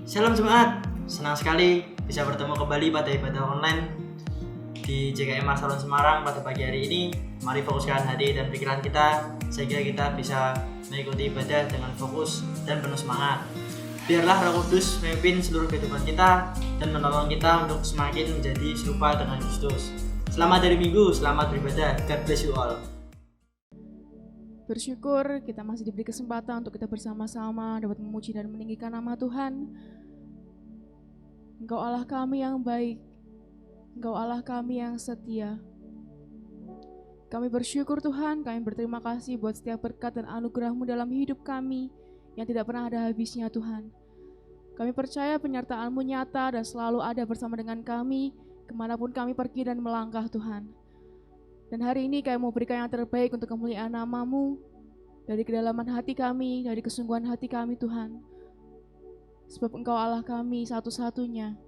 Salam Jemaat, senang sekali bisa bertemu kembali pada ibadah online di JKM Salon Semarang pada pagi hari ini. Mari fokuskan hati dan pikiran kita sehingga kita bisa mengikuti ibadah dengan fokus dan penuh semangat. Biarlah Roh Kudus memimpin seluruh kehidupan kita dan menolong kita untuk semakin menjadi serupa dengan Kristus. Selamat hari Minggu, selamat beribadah. God bless you all. Bersyukur kita masih diberi kesempatan untuk kita bersama-sama dapat memuji dan meninggikan nama Tuhan. Engkau Allah kami yang baik, Engkau Allah kami yang setia. Kami bersyukur Tuhan, kami berterima kasih buat setiap berkat dan anugerah-Mu dalam hidup kami yang tidak pernah ada habisnya Tuhan. Kami percaya penyertaan-Mu nyata dan selalu ada bersama dengan kami kemanapun kami pergi dan melangkah Tuhan. Dan hari ini kami mau berikan yang terbaik untuk kemuliaan nama-Mu, dari kedalaman hati kami, dari kesungguhan hati kami Tuhan. Sebab Engkau Allah kami satu-satunya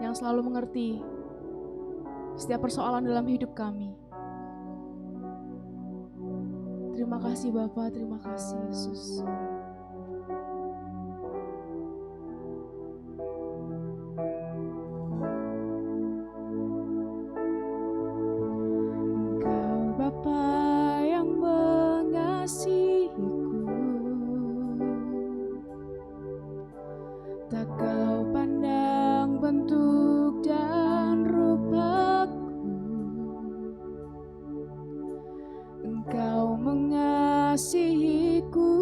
yang selalu mengerti setiap persoalan dalam hidup kami. Terima kasih Bapa, terima kasih Yesus. Tak kau pandang bentuk dan rupaku, Engkau mengasihiku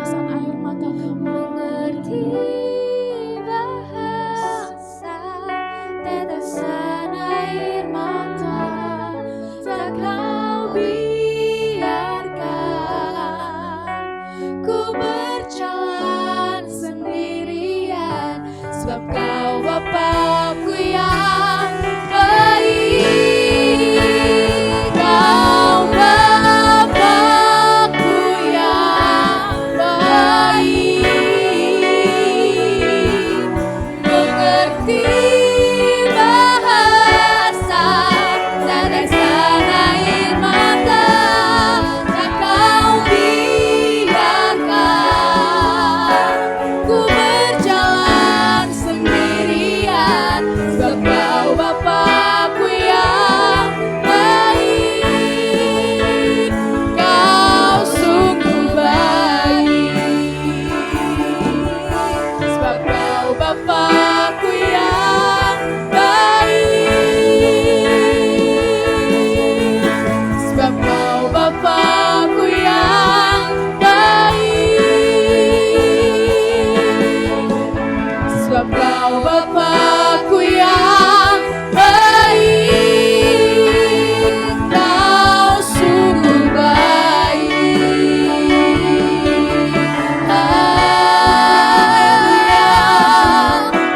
tetesan air mata kami. Mengerti bahasa tetesan air mata, tak kau biarkan ku berjalan sendirian, sebab kau Bapakku yang baik. Kau Bapakku yang baik, mengerti bahasa tetesan air mata, tak kau biarkan ku berjalan sendirian, sebab kau Bapakku yang baik. Kau sungguh baik, sebab kau Bapakku yang baik, sebab kau Bapakku yang baik, sebab kau Bapakku yang baik. Kau sungguh baik. Haleluya,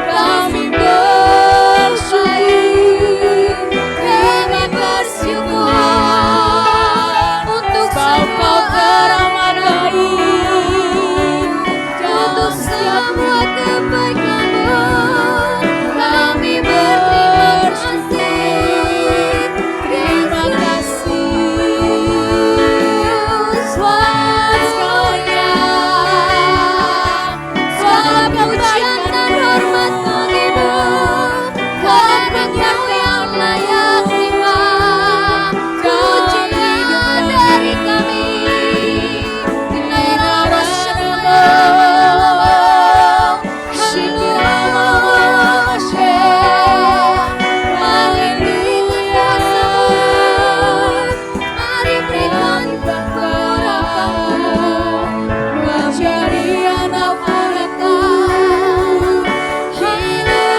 kami bersyukur. Terima kasih Tuhan untuk semua teramat baik, untuk semua kebaikan-Mu. Kami berterima kasih, terima kasih. Tuhan sekalian, segala pujian dan hormat bagi-Mu. Kau Engkau yang layak terima pujian dari kami. Mari berikan kepadamu menjadi anak-anakmu. Haleluya,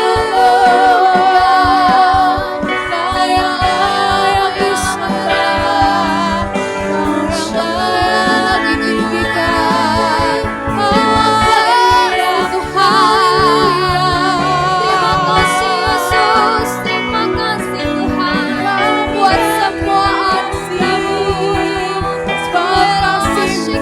Kau yang layak disembah, Kau yang layak ditinggikan. Haleluya Tuhan, terima kasih Yesus, terima kasih Tuhan buat semua aksi-Mu, kasih yang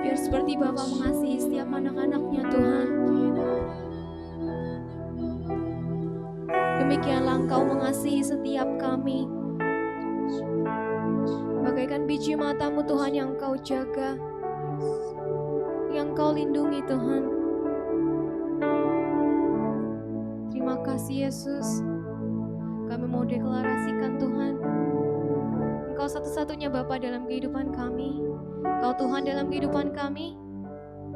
biar seperti Bapa mengasihi setiap anak-anaknya Tuhan, demikianlah Engkau mengasihi setiap kami. Bagaikan biji mata-Mu Tuhan yang Engkau jaga, yang Engkau lindungi Tuhan. Terima kasih Yesus. Kami mau deklarasikan Tuhan, Engkau satu-satunya Bapa dalam kehidupan kami, Engkau Tuhan dalam kehidupan kami,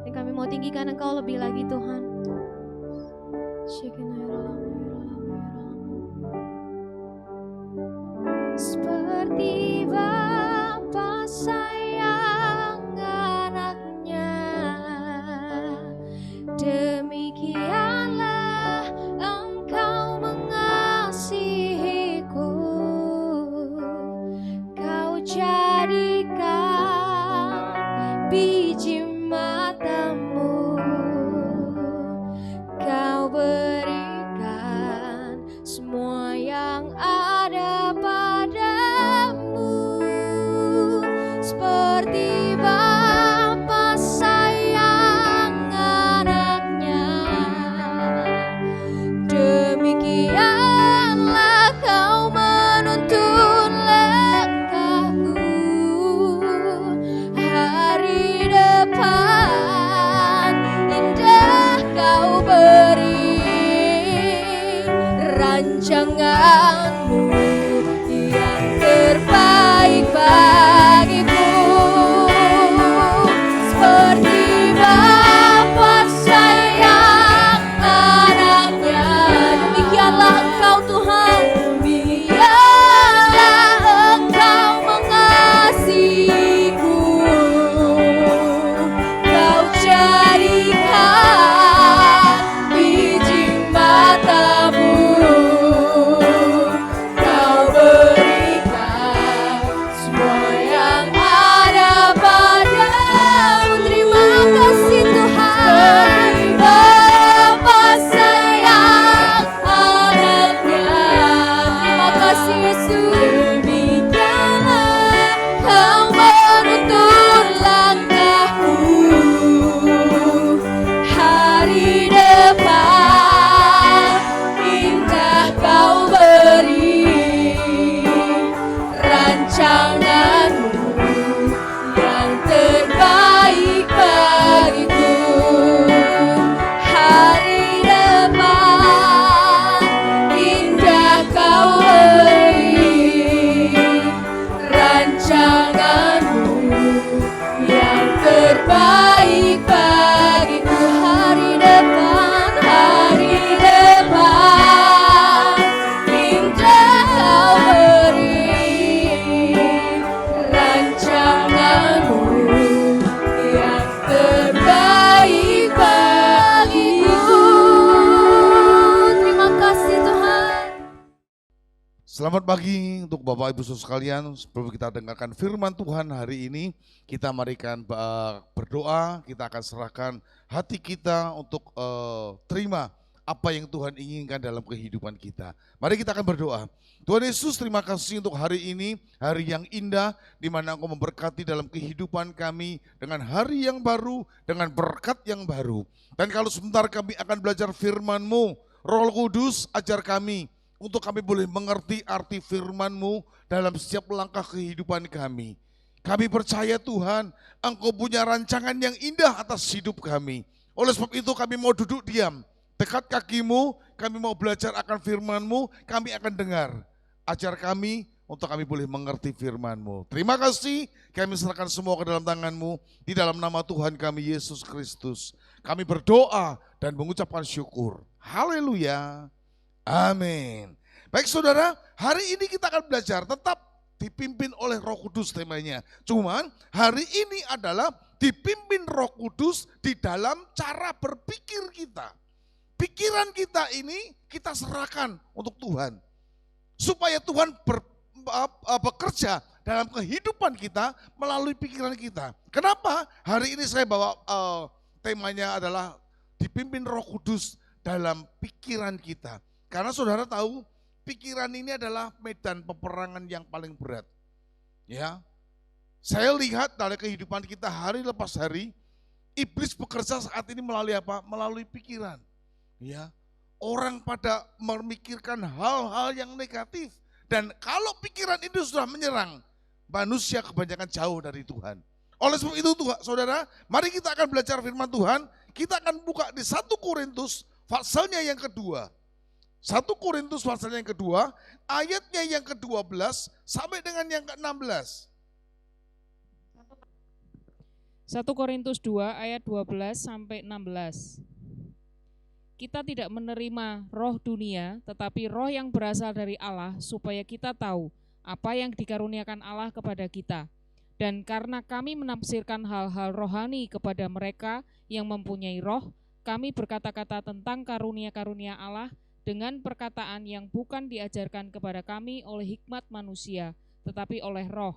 dan kami mau tinggikan Engkau lebih lagi Tuhan. Seperti Bapa sayang anaknya, demikianlah Engkau mengasihiku. Kau jadikan biji mata-Mu, Kau berikan Selamat pagi untuk Bapak Ibu Saudara sekalian. Sebelum kita dengarkan firman Tuhan hari ini, kita marikan berdoa. Kita akan serahkan hati kita untuk terima apa yang Tuhan inginkan dalam kehidupan kita. Mari kita akan berdoa. Tuhan Yesus, terima kasih untuk hari ini, hari yang indah, di mana Engkau memberkati dalam kehidupan kami dengan hari yang baru, dengan berkat yang baru. Dan kalau sebentar kami akan belajar firman-Mu, Roh Kudus ajar kami, untuk kami boleh mengerti arti firman-Mu dalam setiap langkah kehidupan kami. Kami percaya Tuhan, Engkau punya rancangan yang indah atas hidup kami. Oleh sebab itu kami mau duduk diam, dekat kaki-Mu, kami mau belajar akan firman-Mu, kami akan dengar. Ajar kami untuk kami boleh mengerti firman-Mu. Terima kasih, kami serahkan semua ke dalam tangan-Mu, di dalam nama Tuhan kami Yesus Kristus. Kami berdoa dan mengucapkan syukur. Haleluya. Amin. Baik saudara, hari ini kita akan belajar tetap dipimpin oleh Roh Kudus temanya. Cuman hari ini adalah dipimpin Roh Kudus di dalam cara berpikir kita. Pikiran kita ini kita serahkan untuk Tuhan. Supaya Tuhan bekerja dalam kehidupan kita melalui pikiran kita. Kenapa? Hari ini saya bawa temanya adalah dipimpin Roh Kudus dalam pikiran kita. Karena saudara tahu, pikiran ini adalah medan peperangan yang paling berat. Ya, saya lihat dari kehidupan kita hari lepas hari, iblis bekerja saat ini melalui apa? Melalui pikiran. Ya, orang pada memikirkan hal-hal yang negatif. Dan kalau pikiran itu sudah menyerang, manusia kebanyakan jauh dari Tuhan. Oleh sebab itu Tuhan, saudara, mari kita akan belajar firman Tuhan. Kita akan buka di 1 Korintus pasalnya yang kedua. 1 Korintus pasalnya yang kedua, ayatnya yang ke-12 sampai dengan yang ke-16. 1 Korintus 2 ayat 12 sampai 16. Kita tidak menerima roh dunia, tetapi roh yang berasal dari Allah, supaya kita tahu apa yang dikaruniakan Allah kepada kita. Dan karena kami menafsirkan hal-hal rohani kepada mereka yang mempunyai roh, kami berkata-kata tentang karunia-karunia Allah dengan perkataan yang bukan diajarkan kepada kami oleh hikmat manusia, tetapi oleh roh.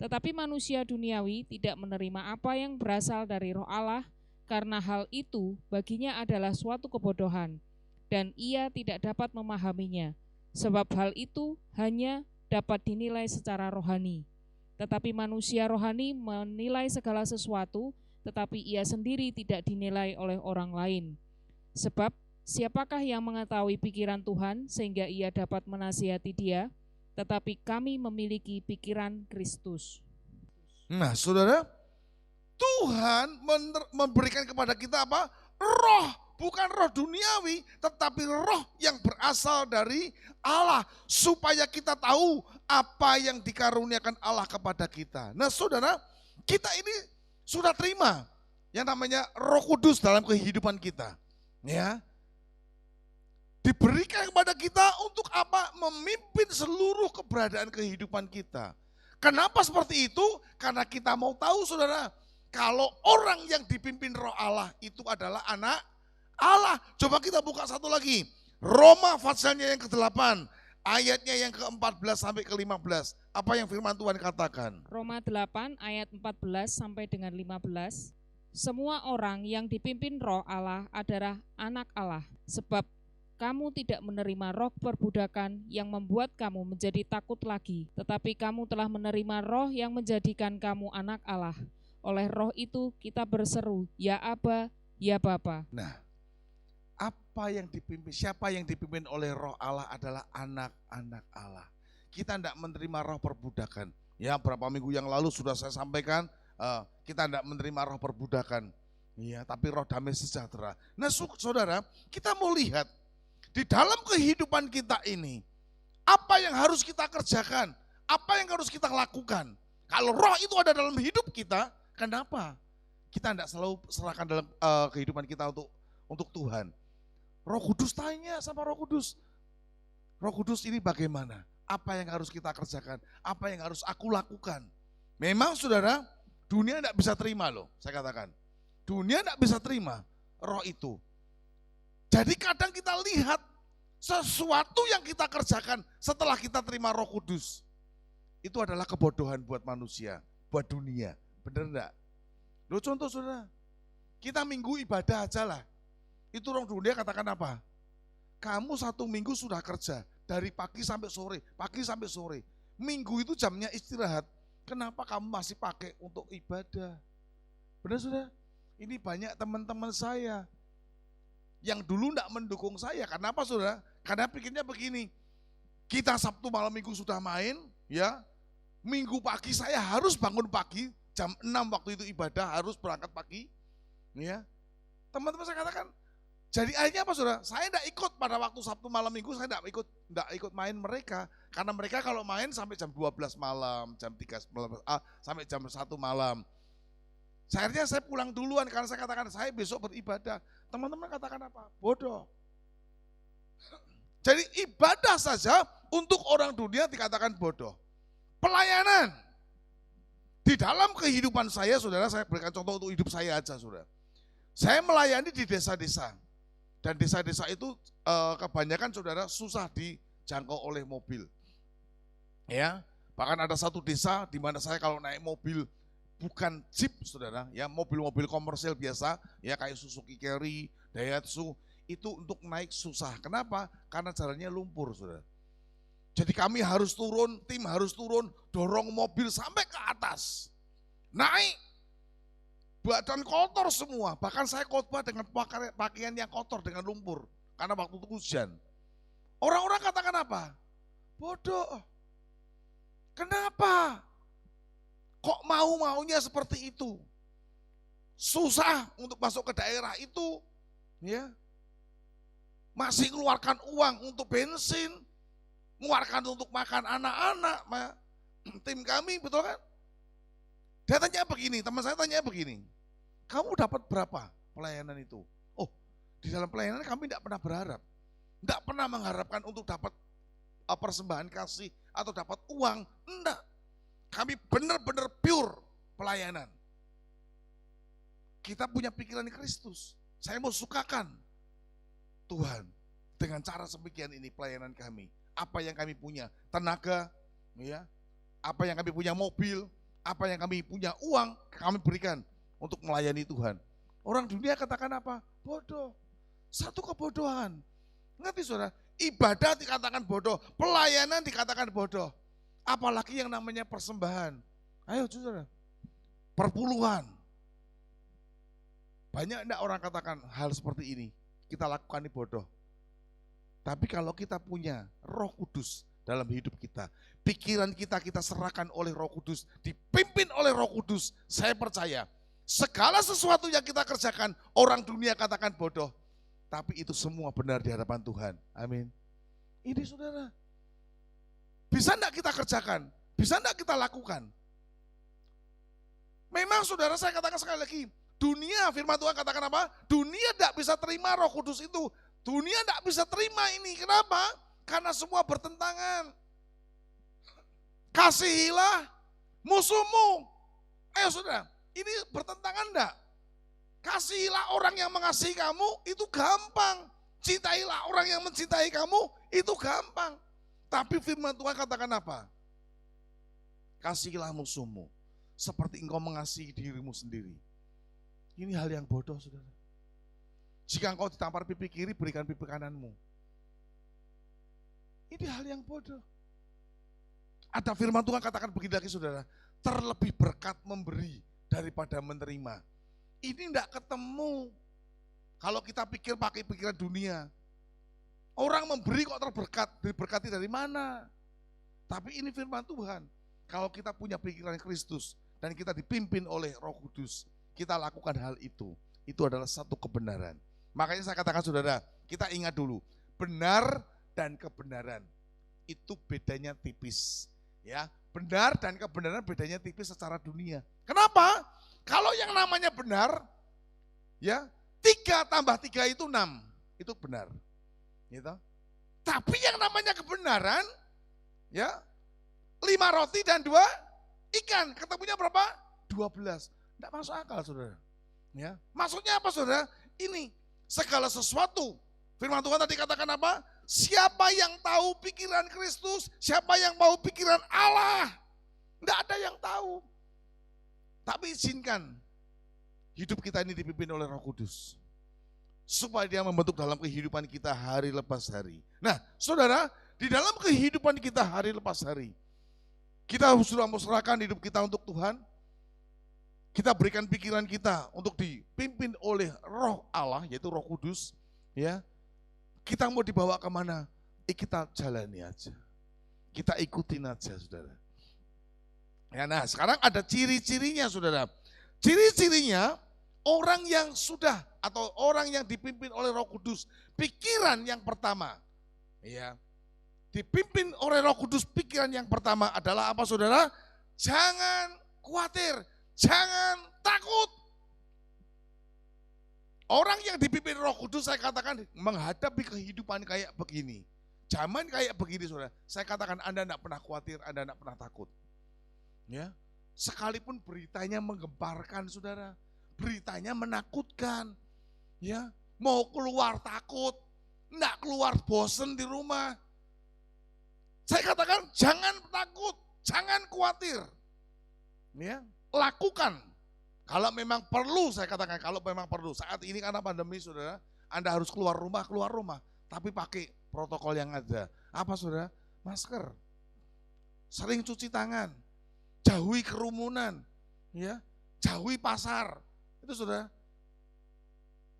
Tetapi manusia duniawi tidak menerima apa yang berasal dari roh Allah, karena hal itu baginya adalah suatu kebodohan, dan ia tidak dapat memahaminya, sebab hal itu hanya dapat dinilai secara rohani. Tetapi manusia rohani menilai segala sesuatu, tetapi ia sendiri tidak dinilai oleh orang lain. Sebab siapakah yang mengetahui pikiran Tuhan sehingga ia dapat menasihati dia? Tetapi kami memiliki pikiran Kristus. Nah saudara, Tuhan memberikan kepada kita apa? Roh, bukan roh duniawi, tetapi roh yang berasal dari Allah. Supaya kita tahu apa yang dikaruniakan Allah kepada kita. Nah saudara, kita ini sudah terima yang namanya Roh Kudus dalam kehidupan kita. Ya, diberikan kepada kita untuk apa? Memimpin seluruh keberadaan kehidupan kita. Kenapa seperti itu? Karena kita mau tahu saudara, kalau orang yang dipimpin roh Allah itu adalah anak Allah. Coba kita buka satu lagi. Roma pasalnya yang ke-8, ayatnya yang ke-14 sampai ke-15. Apa yang firman Tuhan katakan? Roma 8 ayat 14 sampai dengan 15. Semua orang yang dipimpin roh Allah adalah anak Allah. Sebab kamu tidak menerima roh perbudakan yang membuat kamu menjadi takut lagi, tetapi kamu telah menerima roh yang menjadikan kamu anak Allah. Oleh roh itu kita berseru, ya Aba, ya Bapa. Nah, apa yang dipimpin, siapa yang dipimpin oleh roh Allah adalah anak-anak Allah. Kita tidak menerima roh perbudakan. Ya, berapa minggu yang lalu sudah saya sampaikan, kita tidak menerima roh perbudakan. Ya, tapi roh damai sejahtera. Nah, saudara, kita mau lihat di dalam kehidupan kita ini, apa yang harus kita kerjakan, apa yang harus kita lakukan. Kalau roh itu ada dalam hidup kita, kenapa kita tidak selalu serahkan dalam kehidupan kita untuk Tuhan? Roh Kudus tanya sama Roh Kudus, Roh Kudus ini bagaimana? Apa yang harus kita kerjakan? Apa yang harus aku lakukan? Memang saudara, dunia tidak bisa terima loh, saya katakan. Dunia tidak bisa terima roh itu. Jadi kadang kita lihat Sesuatu yang kita kerjakan setelah kita terima Roh Kudus, itu adalah kebodohan buat manusia, buat dunia. Bener enggak? Loh contoh saudara, kita minggu ibadah aja lah. Itu orang dunia katakan apa? Kamu 1 minggu sudah kerja, dari pagi sampai sore, pagi sampai sore. Minggu itu jamnya istirahat. Kenapa kamu masih pakai untuk ibadah? Benar sudah? Ini banyak teman-teman saya yang dulu enggak mendukung saya. Kenapa saudara? Karena pikirnya begini, kita Sabtu malam minggu sudah main, ya. Minggu pagi saya harus bangun pagi, jam 6 waktu itu ibadah, harus berangkat pagi. Ya. Teman-teman saya katakan, jadi akhirnya apa saudara? Saya enggak ikut pada waktu Sabtu malam minggu, saya enggak ikut main mereka. Karena mereka kalau main sampai jam 12 malam, jam 3 malam, sampai jam 1 malam. Akhirnya saya pulang duluan karena saya katakan saya besok beribadah. Teman-teman katakan apa? Bodoh. Jadi ibadah saja untuk orang dunia dikatakan bodoh. Pelayanan. Di dalam kehidupan saya, saudara, saya berikan contoh untuk hidup saya aja, saudara. Saya melayani di desa-desa. Dan desa-desa itu kebanyakan, saudara, susah dijangkau oleh mobil. Ya, bahkan ada satu desa di mana saya kalau naik mobil bukan jeep, saudara, ya mobil-mobil komersil biasa, ya kayak Suzuki Carry, Daihatsu, itu untuk naik susah. Kenapa? Karena jalannya lumpur, saudara. Jadi kami harus turun, tim harus turun, dorong mobil sampai ke atas. Naik, badan kotor semua. Bahkan saya khotbah dengan pakaian yang kotor dengan lumpur. Karena waktu itu hujan. Orang-orang katakan apa? Bodoh. Kenapa? Kok mau-maunya seperti itu? Susah untuk masuk ke daerah itu, ya. Masih keluarkan uang untuk bensin, mengeluarkan untuk makan anak-anak, tim kami, betul kan? Dia tanya begini, teman saya tanya begini, kamu dapat berapa pelayanan itu? Oh, di dalam pelayanan kami tidak pernah berharap, tidak pernah mengharapkan untuk dapat persembahan kasih atau dapat uang, enggak. Kami benar-benar pure pelayanan. Kita punya pikiran Kristus. Saya mau sukakan Tuhan dengan cara sebagian ini pelayanan kami. Apa yang kami punya, tenaga, ya, apa yang kami punya mobil, apa yang kami punya uang, kami berikan untuk melayani Tuhan. Orang dunia katakan apa? Bodoh. Satu kebodohan. Ngerti saudara? Ibadah dikatakan bodoh, pelayanan dikatakan bodoh. Apalagi yang namanya persembahan. Ayo saudara, perpuluhan. Banyak enggak orang katakan hal seperti ini, kita lakukan ini bodoh. Tapi kalau kita punya Roh Kudus dalam hidup kita, pikiran kita serahkan oleh Roh Kudus, dipimpin oleh Roh Kudus, saya percaya segala sesuatu yang kita kerjakan, orang dunia katakan bodoh, tapi itu semua benar di hadapan Tuhan. Amin. Ini saudara, bisa enggak kita kerjakan? Bisa enggak kita lakukan? Memang saudara, saya katakan sekali lagi, dunia, firman Tuhan katakan apa? Dunia enggak bisa terima Roh Kudus itu. Dunia enggak bisa terima ini. Kenapa? Karena semua bertentangan. Kasihilah musuhmu. Ayo saudara, ini bertentangan enggak? Kasihilah orang yang mengasihi kamu, itu gampang. Cintailah orang yang mencintai kamu, itu gampang. Tapi firman Tuhan katakan apa? Kasihilah musuhmu seperti engkau mengasihi dirimu sendiri. Ini hal yang bodoh, saudara. Jika engkau ditampar pipi kiri, berikan pipi kananmu. Ini hal yang bodoh. Ada firman Tuhan katakan begini lagi, saudara. Terlebih berkat memberi daripada menerima. Ini tidak ketemu. Kalau kita pikir pakai pikiran dunia, orang memberi kok terberkat, diberkati dari mana? Tapi ini firman Tuhan. Kalau kita punya pikiran Kristus dan kita dipimpin oleh Roh Kudus, kita lakukan hal itu. Itu adalah satu kebenaran. Makanya saya katakan saudara, kita ingat dulu, benar dan kebenaran itu bedanya tipis. Ya, benar dan kebenaran bedanya tipis secara dunia. Kenapa? Kalau yang namanya benar, ya 3 tambah 3 itu 6, itu benar. Gitu. Tapi yang namanya kebenaran, ya 5 roti dan 2 ikan, ketemunya berapa? 12. Tidak masuk akal saudara. Ya, maksudnya apa saudara? Ini segala sesuatu. Firman Tuhan tadi katakan apa? siapa yang tahu pikiran Kristus? Siapa yang tahu pikiran Allah? Tidak ada yang tahu. Tapi izinkan hidup kita ini dipimpin oleh Roh Kudus. Supaya dia membentuk dalam kehidupan kita hari lepas hari. Nah, saudara, di dalam kehidupan kita hari lepas hari, kita sudah serahkan hidup kita untuk Tuhan. Kita berikan pikiran kita untuk dipimpin oleh Roh Allah, yaitu Roh Kudus. Ya, kita mau dibawa kemana? Kita jalani aja. Kita ikutin aja, saudara. Ya, nah sekarang ada ciri-cirinya, saudara. Ciri-cirinya orang yang sudah atau orang yang dipimpin oleh Roh Kudus, pikiran yang pertama, ya, dipimpin oleh Roh Kudus, pikiran yang pertama adalah apa, saudara? Jangan khawatir, jangan takut. Orang yang dipimpin Roh Kudus, saya katakan, menghadapi kehidupan kayak begini, zaman kayak begini, saudara, saya katakan Anda tidak pernah khawatir, Anda tidak pernah takut. Ya, sekalipun beritanya menggemparkan, saudara, beritanya menakutkan, ya, mau keluar takut, enggak keluar bosen di rumah. Saya katakan jangan takut, jangan khawatir, ya, lakukan. Kalau memang perlu, saya katakan kalau memang perlu. Saat ini karena pandemi, saudara, Anda harus keluar rumah, tapi pakai protokol yang ada. Apa, saudara? Masker, sering cuci tangan, jauhi kerumunan, ya, jauhi pasar. Itu, saudara,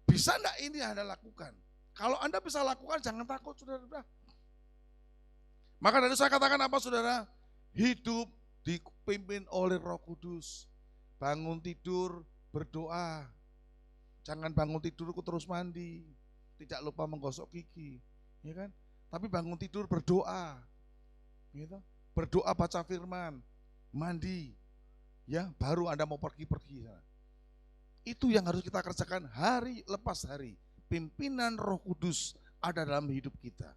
bisa enggak ini Anda lakukan? Kalau Anda bisa lakukan, jangan takut, saudara. Maka dari saya katakan apa, saudara? Hidup dipimpin oleh Roh Kudus. Bangun tidur, berdoa. Jangan bangun tidur terus mandi. Tidak lupa menggosok gigi, ya kan? Tapi bangun tidur berdoa. Gitu. Berdoa, baca firman, mandi. Ya, baru Anda mau pergi-pergi. Itu yang harus kita kerjakan hari lepas hari. Pimpinan Roh Kudus ada dalam hidup kita.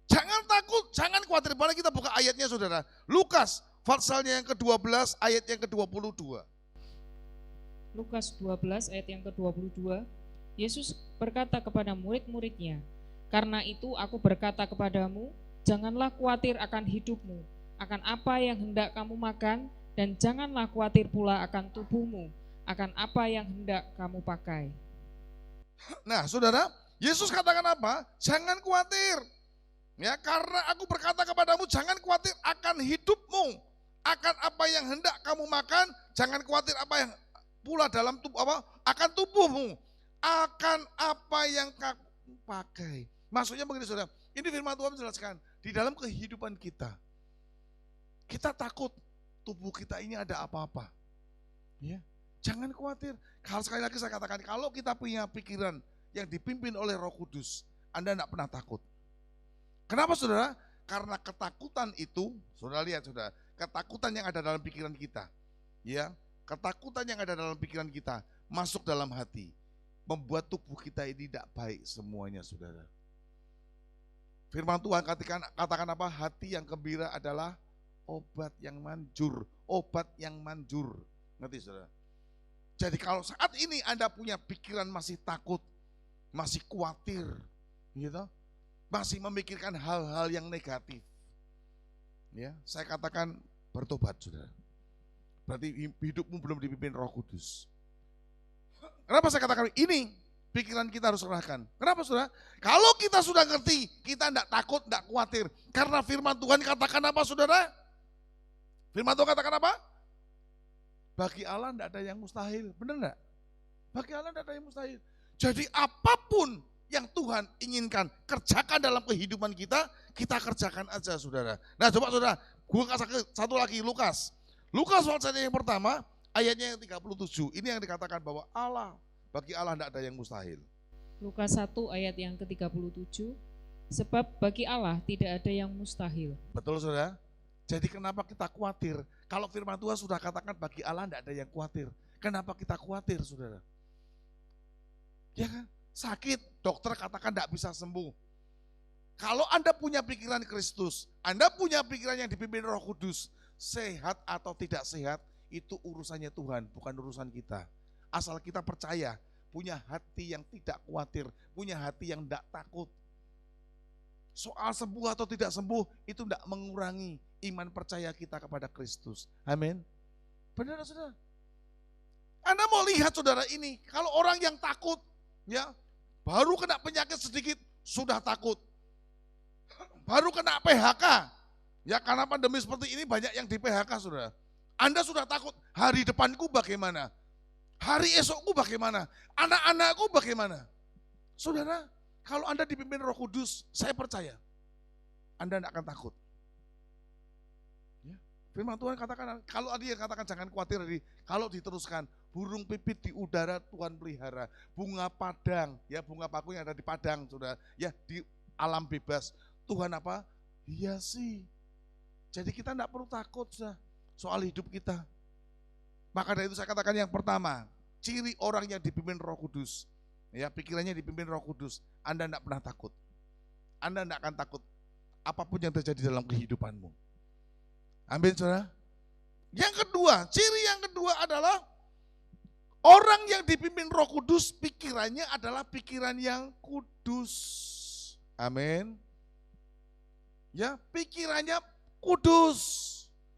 Jangan takut, jangan khawatir. Mari kita buka ayatnya, saudara. Lukas, pasalnya yang ke-12, ayat yang ke-22. Lukas 12 ayat yang ke-22. Yesus berkata kepada murid-muridnya, "Karena itu aku berkata kepadamu, janganlah khawatir akan hidupmu, akan apa yang hendak kamu makan, dan janganlah khawatir pula akan tubuhmu, akan apa yang hendak kamu pakai." Nah, saudara, Yesus katakan apa? Jangan khawatir. Ya, karena aku berkata kepadamu, jangan khawatir akan hidupmu, akan apa yang hendak kamu makan, jangan khawatir apa yang pula dalam tubuh akan tubuhmu, akan apa yang kamu pakai. Maksudnya begini, saudara. Ini firman Tuhan menjelaskan, di dalam kehidupan kita takut tubuh kita ini ada apa-apa. Ya, jangan khawatir. Kalau sekali lagi saya katakan, kalau kita punya pikiran yang dipimpin oleh Roh Kudus, Anda tidak pernah takut. Kenapa, saudara? Karena ketakutan itu, saudara lihat, saudara, ketakutan yang ada dalam pikiran kita, ya, ketakutan yang ada dalam pikiran kita masuk dalam hati, membuat tubuh kita ini tidak baik semuanya, saudara. Firman Tuhan katakan apa? Hati yang gembira adalah obat yang manjur, obat yang manjur. Ngerti, saudara? Jadi kalau saat ini Anda punya pikiran masih takut, masih khawatir, gitu, masih memikirkan hal-hal yang negatif, ya, saya katakan bertobat, saudara. Berarti hidupmu belum dipimpin Roh Kudus. Kenapa saya katakan ini? Pikiran kita harus serahkan. Kenapa, saudara? Kalau kita sudah ngerti, kita tidak takut, tidak khawatir. Karena firman Tuhan katakan apa, saudara? Firman Tuhan katakan apa? Bagi Allah tidak ada yang mustahil. Benar enggak? Bagi Allah tidak ada yang mustahil. Jadi apapun yang Tuhan inginkan kerjakan dalam kehidupan kita, kita kerjakan aja, saudara. Nah, coba, saudara, gue kasih satu lagi, Lukas pasalnya yang pertama, ayatnya yang 37. Ini yang dikatakan bahwa bagi Allah tidak ada yang mustahil. Lukas 1 ayat yang ke-37, sebab bagi Allah tidak ada yang mustahil. Betul, saudara? Jadi kenapa kita khawatir? Kalau firman Tuhan sudah katakan bagi Allah tidak ada yang khawatir. Kenapa kita khawatir, saudara? Ya kan? Sakit, dokter katakan tidak bisa sembuh. Kalau Anda punya pikiran Kristus, Anda punya pikiran yang dipimpin Roh Kudus, sehat atau tidak sehat, itu urusannya Tuhan, bukan urusan kita. Asal kita percaya, punya hati yang tidak khawatir, punya hati yang tidak takut. soal sembuh atau tidak sembuh itu tidak mengurangi iman percaya kita kepada Kristus. Amin. Benar saudara? Anda mau lihat saudara ini, kalau orang yang takut, ya baru kena penyakit sedikit sudah takut, baru kena PHK, ya karena pandemi seperti ini banyak yang di PHK saudara. Anda sudah takut, hari depanku bagaimana? Hari esokku bagaimana? Anak-anakku bagaimana? Saudara, kalau Anda dipimpin Roh Kudus, saya percaya Anda tidak akan takut. Ya. Firman Tuhan katakan, kalau dia katakan jangan khawatir, kalau diteruskan, burung pipit di udara Tuhan pelihara, bunga padang, ya bunga bakung yang ada di padang, saudara, ya di alam bebas, Tuhan apa? Hiasi. Jadi kita tidak perlu takut soal hidup kita. Maka dari itu saya katakan yang pertama, ciri orang yang dipimpin Roh Kudus, ya pikirannya dipimpin Roh Kudus, Anda tidak pernah takut. Anda tidak akan takut apapun yang terjadi dalam kehidupanmu. Amin saudara. Yang kedua, ciri yang kedua adalah orang yang dipimpin Roh Kudus, pikirannya adalah pikiran yang kudus. Amin. Ya, pikirannya kudus.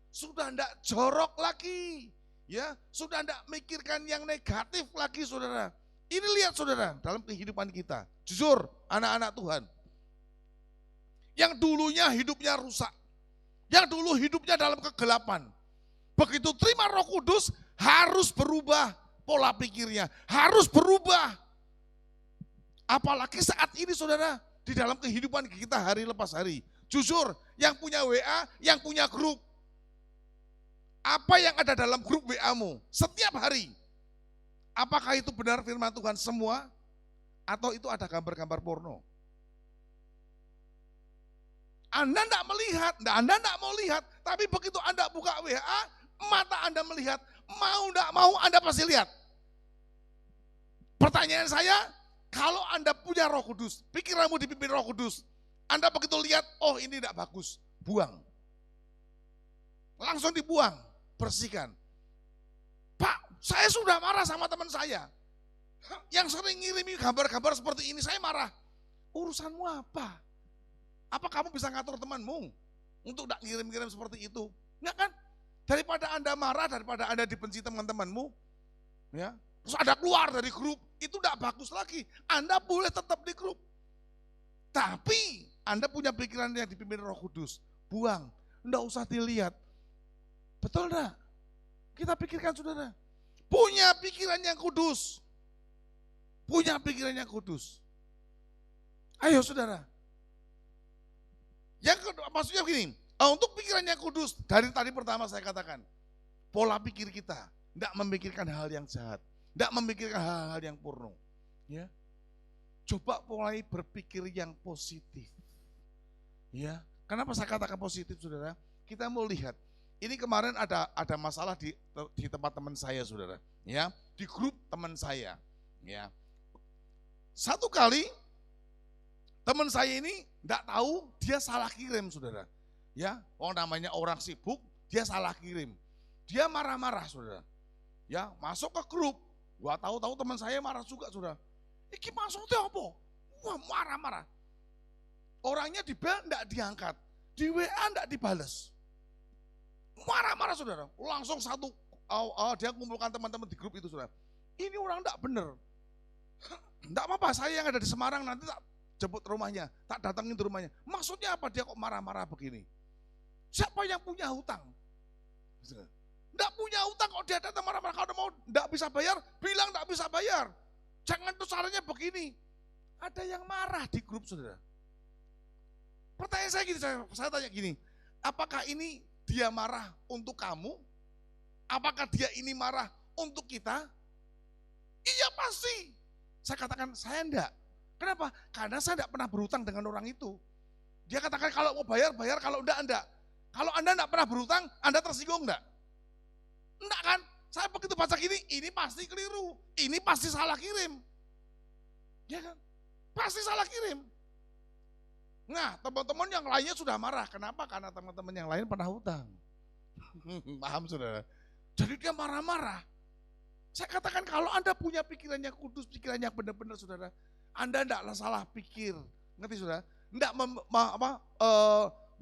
Sudah tidak jorok lagi. Ya, sudah tidak mikirkan yang negatif lagi saudara. Ini lihat saudara, dalam kehidupan kita. Jujur, anak-anak Tuhan. Yang dulunya hidupnya rusak. Yang dulu hidupnya dalam kegelapan. Begitu terima Roh Kudus, harus berubah pola pikirnya. Harus berubah. Apalagi saat ini saudara, di dalam kehidupan kita hari lepas hari. Jujur, yang punya WA, yang punya grup. Apa yang ada dalam grup WA-mu setiap hari? Apakah itu benar firman Tuhan semua? Atau itu ada gambar-gambar porno? Anda tidak melihat, Anda tidak mau lihat, tapi begitu Anda buka WA, mata Anda melihat, mau tidak mau Anda pasti lihat. Pertanyaan saya, kalau Anda punya Roh Kudus, pikiranmu dipimpin Roh Kudus, Anda begitu lihat, oh ini tidak bagus, buang. Langsung dibuang, bersihkan. Pak, saya sudah marah sama teman saya. Yang sering ngirimi gambar-gambar seperti ini, saya marah. Urusanmu apa? Apa kamu bisa ngatur temanmu untuk tidak ngirim-ngirim seperti itu? Enggak kan? Daripada Anda marah, daripada Anda dibenci teman-temanmu, ya, terus Anda keluar dari grup, itu tidak bagus lagi. Anda boleh tetap di grup. Tapi Anda punya pikiran yang dipimpin Roh Kudus, buang, enggak usah dilihat. Betul enggak? Kita pikirkan saudara, punya pikiran yang kudus. Punya pikiran yang kudus. Ayo saudara. Yang kedua, maksudnya begini, untuk pikiran yang kudus, dari tadi pertama saya katakan, pola pikir kita, tidak memikirkan hal yang jahat, tidak memikirkan hal-hal yang porno. Ya. Coba mulai berpikir yang positif. Ya. Kenapa saya katakan positif saudara? Kita mau lihat, ini kemarin ada masalah di tempat teman saya saudara. Ya, di grup teman saya. Ya. Satu kali teman saya ini tidak tahu dia salah kirim saudara. Ya, namanya orang sibuk, dia salah kirim. Dia marah-marah saudara. Ya, masuk ke grup. Gua tahu-tahu teman saya marah juga saudara. Iki maksudnya apa? Wah, marah-marah. Orangnya di bel enggak diangkat, di WA enggak dibales. Marah-marah saudara. Langsung dia kumpulkan teman-teman di grup itu saudara. Ini orang enggak bener. Enggak apa-apa, saya yang ada di Semarang nanti tak jemput rumahnya, tak datangin ke rumahnya. Maksudnya apa dia kok marah-marah begini? Siapa yang punya hutang? Enggak punya hutang kok dia datang marah-marah. Kalau mau enggak bisa bayar, bilang enggak bisa bayar. Jangan tuh caranya begini. Ada yang marah di grup saudara. Pertanyaan saya gini, saya tanya gini, apakah ini dia marah untuk kamu? Apakah dia ini marah untuk kita? Iya pasti. Saya katakan saya enggak. Kenapa? Karena saya enggak pernah berhutang dengan orang itu. Dia katakan kalau mau bayar, bayar, kalau enggak. Kalau Anda enggak pernah berhutang, Anda tersinggung enggak? Enggak kan? Saya begitu baca gini, ini pasti keliru. Ini pasti salah kirim. Ya kan? Pasti salah kirim. Nah, teman-teman yang lainnya sudah marah. Kenapa? Karena teman-teman yang lain pernah hutang. Paham saudara? Jadi dia marah-marah. Saya katakan kalau Anda punya pikiran yang kudus, pikiran yang benar-benar saudara, Anda tidaklah salah pikir. Ngerti saudara? Enggak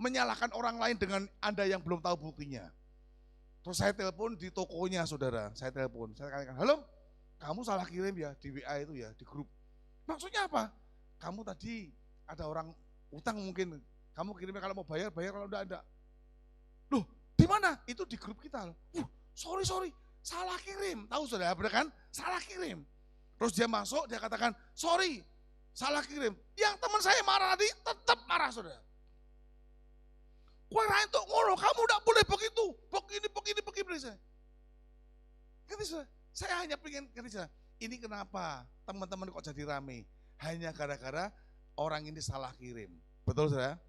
menyalahkan orang lain dengan Anda yang belum tahu buktinya. Terus saya telepon di tokonya saudara, saya telepon, saya katakan, halo, kamu salah kirim ya di WA itu ya, di grup. Maksudnya apa? Kamu tadi ada orang utang mungkin, kamu kirimnya kalau mau bayar, kalau enggak. Loh, di mana? Itu di grup kita. Sorry, salah kirim. Tahu saudara, benar kan? Salah kirim. Terus dia masuk, dia katakan, sorry, salah kirim. Yang teman saya marah tadi, tetap marah saudara. Kue lain tuh ngono, kamu enggak boleh begitu. Begini saya. Ngerti saudara? Saya hanya pengen, ngerti saudara? Ini kenapa teman-teman kok jadi rame? Hanya gara-gara orang ini salah kirim. Betul saudara?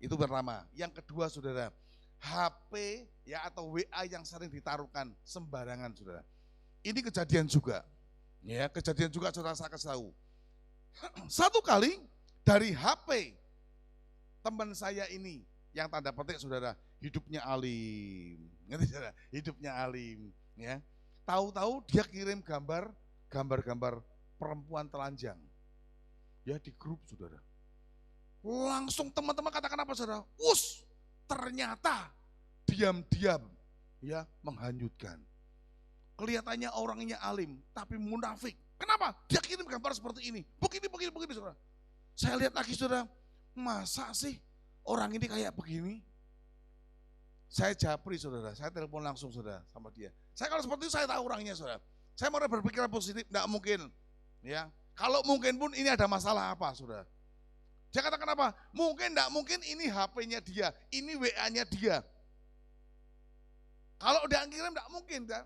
Itu pertama. Yang kedua saudara, HP ya atau WA yang sering ditaruhkan sembarangan saudara. Ini kejadian juga. Ya, kejadian juga saudara saya kasih tahu. Satu kali dari HP teman saya ini yang tanda petik saudara, hidupnya alim. Ngerti saudara? Hidupnya alim, ya. Tahu-tahu dia kirim gambar perempuan telanjang. Ya di grup saudara. Langsung teman-teman katakan apa saudara? Ternyata diam-diam ya menghanyutkan. Kelihatannya orangnya alim tapi munafik. Kenapa? Dia kirim gambar seperti ini. Begini saudara. Saya lihat lagi saudara, masa sih orang ini kayak begini? Saya japri saudara, saya telepon langsung saudara sama dia. Saya kalau seperti itu saya tahu orangnya saudara. Saya mau berpikiran positif, enggak mungkin. Ya, kalau mungkin pun ini ada masalah apa saudara. Dia katakan apa? Enggak mungkin ini HP-nya dia, ini WA-nya dia. Kalau dia kirim enggak mungkin kan?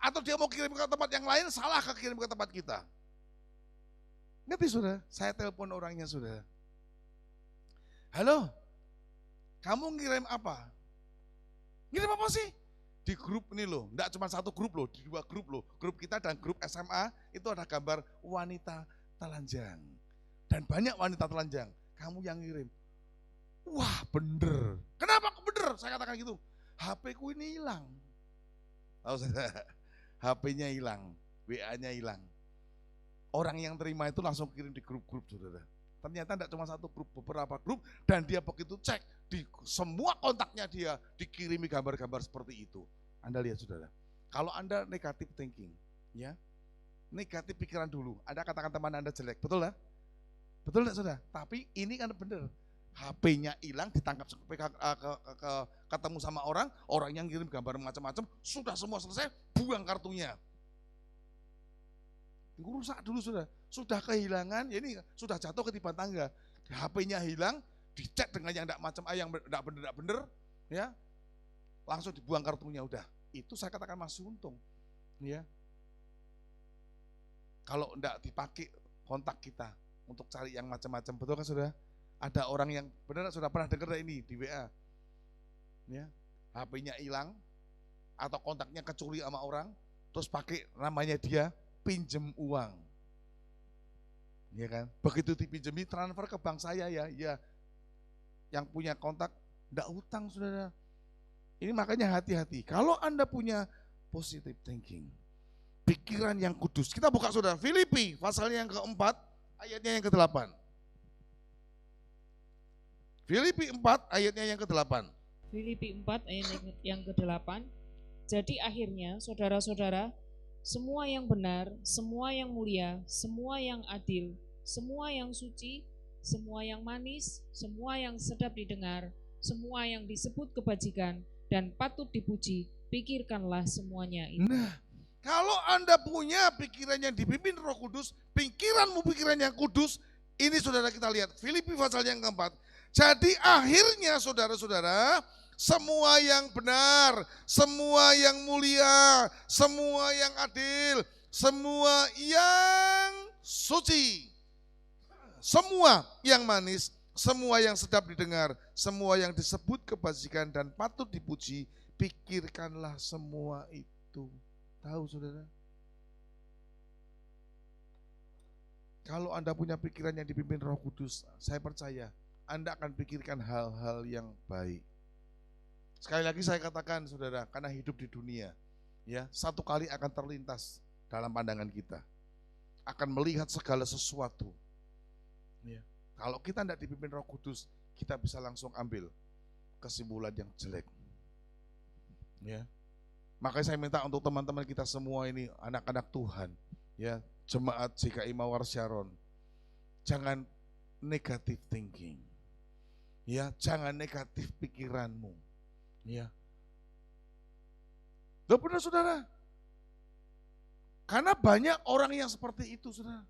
Atau dia mau kirim ke tempat yang lain, salah kirim ke tempat kita. Ngerti saudara? Saya telepon orangnya saudara. Halo, kamu ngirim apa? Ngirim apa sih? Di grup ini loh, enggak cuma satu grup loh, di 2 grup loh. Grup kita dan grup SMA itu ada gambar wanita telanjang. Dan banyak wanita telanjang, kamu yang ngirim. Wah bener, kenapa aku bener? Saya katakan gitu, HP ku ini hilang. Tahu saya, HP-nya hilang, WA-nya hilang. Orang yang terima itu langsung kirim di grup-grup saudara. Ternyata tidak cuma satu grup, beberapa grup, dan dia begitu cek di semua kontaknya dia dikirimi gambar-gambar seperti itu. Anda lihat saudara, kalau Anda negatif thinking, ya negatif pikiran dulu. Anda katakan teman Anda jelek, betul lah? Betul tidak saudara? Tapi ini kan benar. HP-nya hilang, ditangkap ketemu sama orang yang kirim gambar macam-macam, sudah semua selesai, buang kartunya. Rusak dulu sudah kehilangan, ya ini sudah jatuh ke tiban tangga. HP-nya hilang, dicek dengan yang yang enggak bener, ya langsung dibuang kartunya udah. Itu saya katakan masih untung, ya. Kalau enggak dipakai kontak kita untuk cari yang macam-macam, betul kan saudara? Ada orang yang benar sudah pernah dengar ini di WA, ya HP-nya hilang atau kontaknya kecuri sama orang, terus pakai namanya dia pinjem uang, ya kan? Begitu dipinjemi transfer ke bank saya ya, yang punya kontak enggak utang saudara. Ini makanya hati-hati. Kalau Anda punya positive thinking, pikiran yang kudus. Kita buka saudara, Filipi pasalnya yang keempat, ayatnya yang ke-8. Filipi 4 ayatnya yang ke-8. Filipi 4 ayat yang ke-8. Jadi akhirnya saudara-saudara, semua yang benar, semua yang mulia, semua yang adil, semua yang suci, semua yang manis, semua yang sedap didengar, semua yang disebut kebajikan dan patut dipuji, pikirkanlah semuanya itu. Nah, kalau Anda punya pikiran yang dipimpin Roh Kudus, pikiranmu pikiran yang kudus, ini saudara kita lihat Filipi pasal yang keempat. Jadi akhirnya saudara-saudara, semua yang benar, semua yang mulia, semua yang adil, semua yang suci, semua yang manis, semua yang sedap didengar, semua yang disebut kebajikan dan patut dipuji, pikirkanlah semua itu. Tahu saudara? Kalau Anda punya pikiran yang dipimpin Roh Kudus, saya percaya Anda akan pikirkan hal-hal yang baik. Sekali lagi saya katakan saudara, karena hidup di dunia, ya satu kali akan terlintas dalam pandangan kita, akan melihat segala sesuatu. Ya. Kalau kita tidak dipimpin Roh Kudus, kita bisa langsung ambil kesimpulan yang jelek. Ya. Makanya saya minta untuk teman-teman kita semua ini, anak-anak Tuhan, ya, jemaat GKI Mawar Sharon, jangan negative thinking. Ya, jangan negatif pikiranmu. Ya. Loh benar saudara. Karena banyak orang yang seperti itu saudara.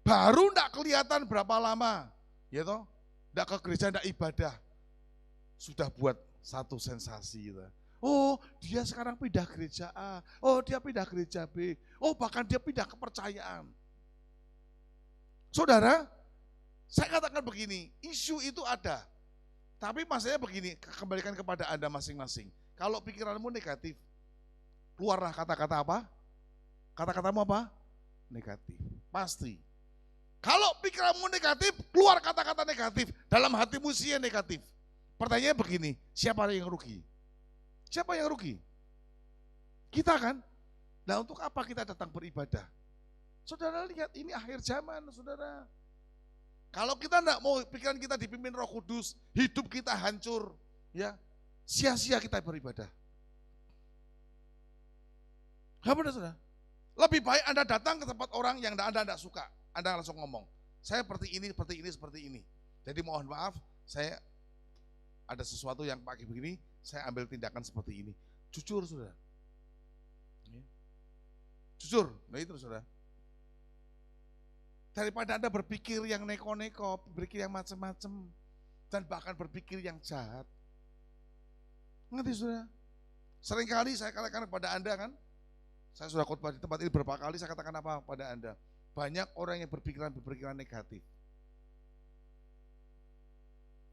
Baru enggak kelihatan berapa lama, ya toh, enggak ke gereja, enggak ibadah, sudah buat satu sensasi gitu. Oh, dia sekarang pindah gereja A, oh dia pindah gereja B, oh bahkan dia pindah kepercayaan. Saudara, saya katakan begini, isu itu ada, tapi masalahnya begini, kembalikan kepada Anda masing-masing. Kalau pikiranmu negatif, keluarlah kata-kata apa? Kata-katamu apa? Negatif, pasti. Kalau pikiranmu negatif, keluar kata-kata negatif. Dalam hatimu sih yang negatif. Pertanyaannya begini, siapa yang rugi? Siapa yang rugi? Kita kan? Nah untuk apa kita datang beribadah? Saudara lihat ini akhir zaman saudara. Kalau kita enggak mau pikiran kita dipimpin Roh Kudus, hidup kita hancur, ya sia-sia kita beribadah. Apa benar saudara? Lebih baik Anda datang ke tempat orang yang Anda enggak suka. Anda langsung ngomong, saya seperti ini, seperti ini, seperti ini. Jadi mohon maaf, saya ada sesuatu yang pakai begini, saya ambil tindakan seperti ini. Jujur saudara. Jujur, nah itu saudara. Daripada Anda berpikir yang neko-neko, berpikir yang macam-macam, dan bahkan berpikir yang jahat. Ngerti saudara? Seringkali saya katakan kepada Anda kan, saya sudah khotbah di tempat ini berapa kali, saya katakan apa pada Anda? Banyak orang yang berpikiran negatif.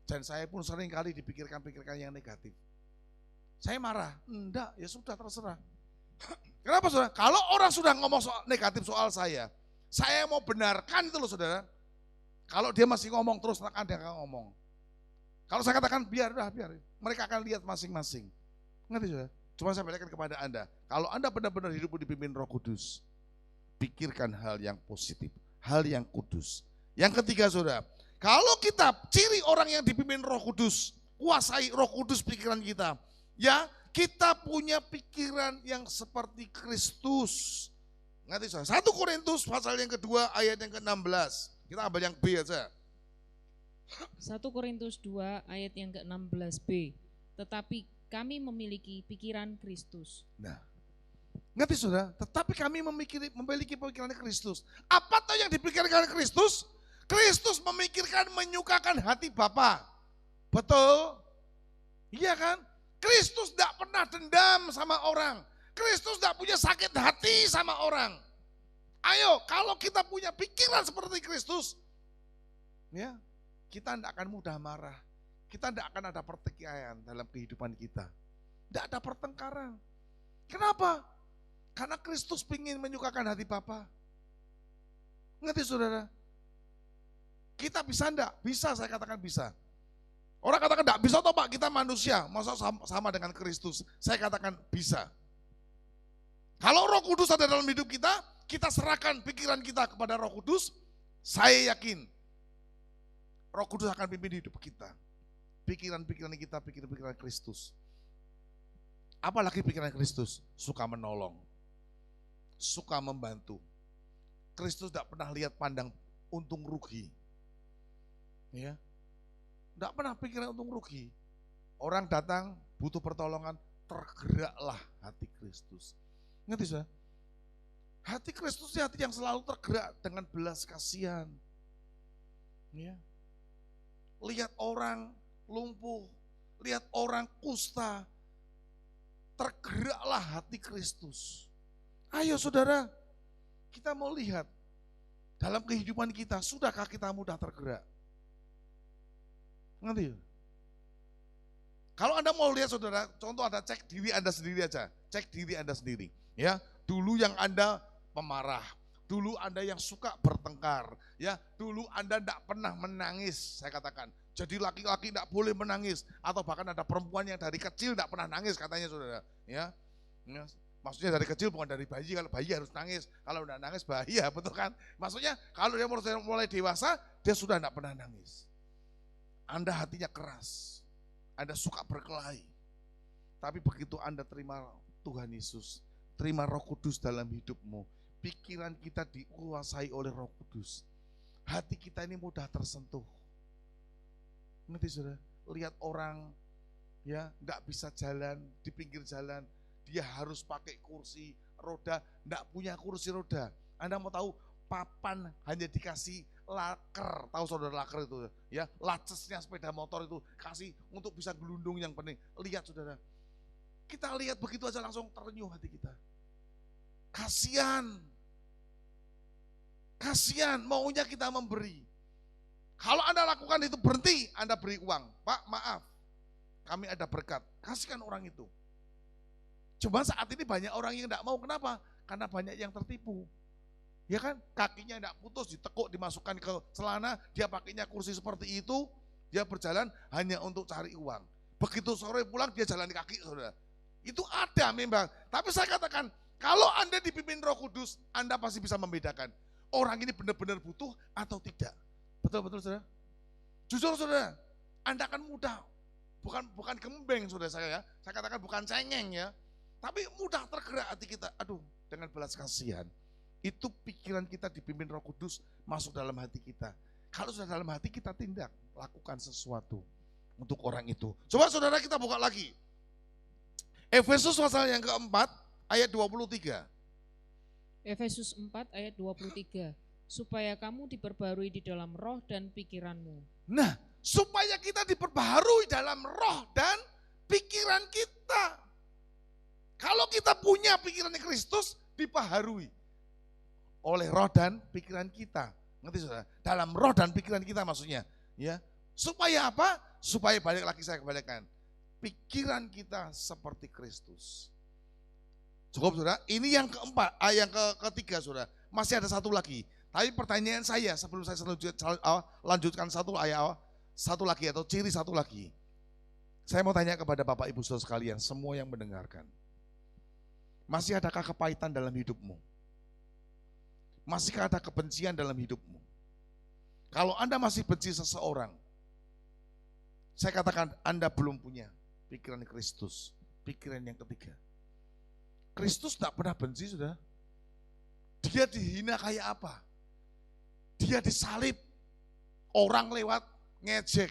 Dan saya pun sering kali dipikirkan yang negatif. Saya marah, enggak, ya sudah terserah. Kenapa saudara? Kalau orang sudah ngomong soal negatif soal saya mau benarkan itu loh saudara. Kalau dia masih ngomong terus, akan dia akan ngomong. Kalau saya katakan biar, mereka akan lihat masing-masing. Ngerti saudara? Cuma saya berikan kepada Anda, kalau Anda benar-benar hidup dipimpin Roh Kudus, pikirkan hal yang positif, hal yang kudus. Yang ketiga saudara, kalau kita ciri orang yang dipimpin Roh Kudus, kuasai Roh Kudus pikiran kita, ya kita punya pikiran yang seperti Kristus. Ngerti saudara? 1 Korintus pasal yang kedua ayat yang ke-16. Kita ambil yang B aja. 1 Korintus 2 ayat yang ke-16b. Tetapi kami memiliki pikiran Kristus. Nah, ngerti saudara? Tetapi kami memiliki pikiran Kristus. Apa tuh yang dipikirkan Kristus? Kristus memikirkan menyukakan hati Bapa. Betul? Iya kan? Kristus tidak pernah dendam sama orang. Kristus tidak punya sakit hati sama orang. Ayo, kalau kita punya pikiran seperti Kristus, ya, kita tidak akan mudah marah. Kita tidak akan ada pertikaian dalam kehidupan kita. Tidak ada pertengkaran. Kenapa? Karena Kristus ingin menyukakan hati Bapa. Ngerti saudara? Kita bisa enggak? Bisa, saya katakan bisa. Orang katakan enggak bisa toh Pak, kita manusia, masa sama dengan Kristus? Saya katakan bisa. Kalau Roh Kudus ada dalam hidup kita, kita serahkan pikiran kita kepada Roh Kudus, saya yakin Roh Kudus akan pimpin hidup kita. Pikiran-pikiran kita, pikiran-pikiran Kristus. Apalagi pikiran Kristus, suka menolong, suka membantu. Kristus tidak pernah lihat pandang untung rugi. Ya. Tidak pernah pikiran untung rugi. Orang datang butuh pertolongan, tergeraklah hati Kristus. Ngerti saudara? Hati Kristus itu hati yang selalu tergerak dengan belas kasihan. Ya. Lihat orang lumpuh, lihat orang kusta, tergeraklah hati Kristus. Ayo saudara, kita mau lihat dalam kehidupan kita, sudahkah kita mudah tergerak? Ngerti? Kalau Anda mau lihat saudara, contoh Anda cek diri Anda sendiri aja, cek diri Anda sendiri. Ya, dulu yang Anda pemarah, dulu Anda yang suka bertengkar, ya, dulu Anda tidak pernah menangis, saya katakan. Jadi laki-laki tidak boleh menangis, atau bahkan ada perempuan yang dari kecil tidak pernah nangis katanya saudara. Ya, Maksudnya dari kecil bukan dari bayi, kalau bayi harus nangis, kalau udah nangis bahaya, betul kan? Maksudnya kalau dia mulai dewasa, dia sudah tidak pernah nangis. Anda hatinya keras, Anda suka berkelahi. Tapi begitu Anda terima Tuhan Yesus, terima Roh Kudus dalam hidupmu, pikiran kita dikuasai oleh Roh Kudus. Hati kita ini mudah tersentuh. Ngerti saudara? Lihat orang ya nggak bisa jalan di pinggir jalan, dia harus pakai kursi roda, nggak punya kursi roda. Anda mau tahu, papan hanya dikasih laker, tahu saudara laker itu ya, lacesnya sepeda motor itu kasih untuk bisa gelundung yang penting. Lihat saudara, kita lihat begitu aja langsung terenyuh hati kita. Kasihan, maunya kita memberi. Kalau Anda lakukan itu berhenti, Anda beri uang. Pak maaf, kami ada berkat, kasihkan orang itu. Cuma saat ini banyak orang yang tidak mau, kenapa? Karena banyak yang tertipu. Ya kan, kakinya tidak putus, ditekuk, dimasukkan ke celana, dia pakainya kursi seperti itu, dia berjalan hanya untuk cari uang. Begitu sore pulang, dia jalan kaki, saudara. Itu ada memang, tapi saya katakan, kalau Anda dipimpin Roh Kudus, Anda pasti bisa membedakan, orang ini benar-benar butuh atau tidak. Betul-betul saudara? Jujur saudara, Anda akan mudah, bukan gembeng saudara saya ya, saya katakan bukan cengeng ya, tapi mudah tergerak hati kita, aduh dengan belas kasihan. Itu pikiran kita dipimpin Roh Kudus masuk dalam hati kita. Kalau sudah dalam hati kita tindak, lakukan sesuatu untuk orang itu. Coba saudara kita buka lagi. Efesus pasal yang keempat ayat 23. Efesus 4 ayat 23. Supaya kamu diperbarui di dalam roh dan pikiranmu. Nah, supaya kita diperbaharui dalam roh dan pikiran kita. Kalau kita punya pikiran Kristus, diperbaharui oleh roh dan pikiran kita. Ngerti saudara? Dalam roh dan pikiran kita maksudnya. Ya. Supaya apa? Supaya balik lagi saya kembalikan. Pikiran kita seperti Kristus. Cukup saudara? Ini yang keempat, yang ketiga saudara. Masih ada satu lagi. Tapi pertanyaan saya sebelum saya lanjutkan satu lagi atau ciri satu lagi. Saya mau tanya kepada Bapak Ibu Saudara sekalian, semua yang mendengarkan. Masih adakah kepahitan dalam hidupmu? Masihkah ada kebencian dalam hidupmu? Kalau Anda masih benci seseorang, saya katakan Anda belum punya pikiran Kristus, pikiran yang ketiga. Kristus tak pernah benci, sudah. Dia dihina kayak apa? Dia disalib, orang lewat ngejek,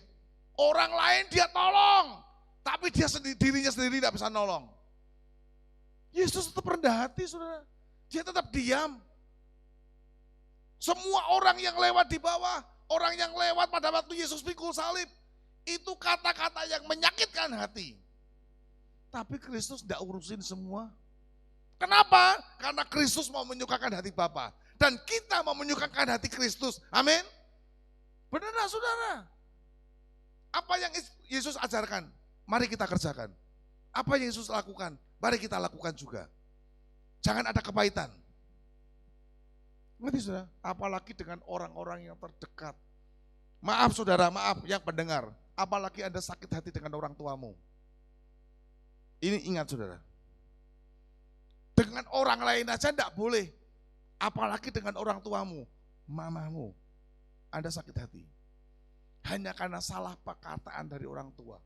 orang lain dia tolong, tapi dirinya sendiri tidak bisa nolong. Yesus tetap rendah hati, saudara. Dia tetap diam. Semua orang yang lewat di bawah, orang yang lewat pada waktu Yesus pikul salib, itu kata-kata yang menyakitkan hati. Tapi Kristus tidak urusin semua. Kenapa? Karena Kristus mau menyukakan hati Bapa. Dan kita mau menyukakan hati Kristus. Amin. Benar saudara? Apa yang Yesus ajarkan? Mari kita kerjakan. Apa yang Yesus lakukan? Mari kita lakukan juga. Jangan ada kepahitan. Ngerti saudara? Apalagi dengan orang-orang yang terdekat. Maaf saudara, maaf yang pendengar. Apalagi Anda sakit hati dengan orang tuamu. Ini ingat saudara. Dengan orang lain aja tidak boleh. Apalagi dengan orang tuamu, mamamu. Anda sakit hati. Hanya karena salah perkataan dari orang tua.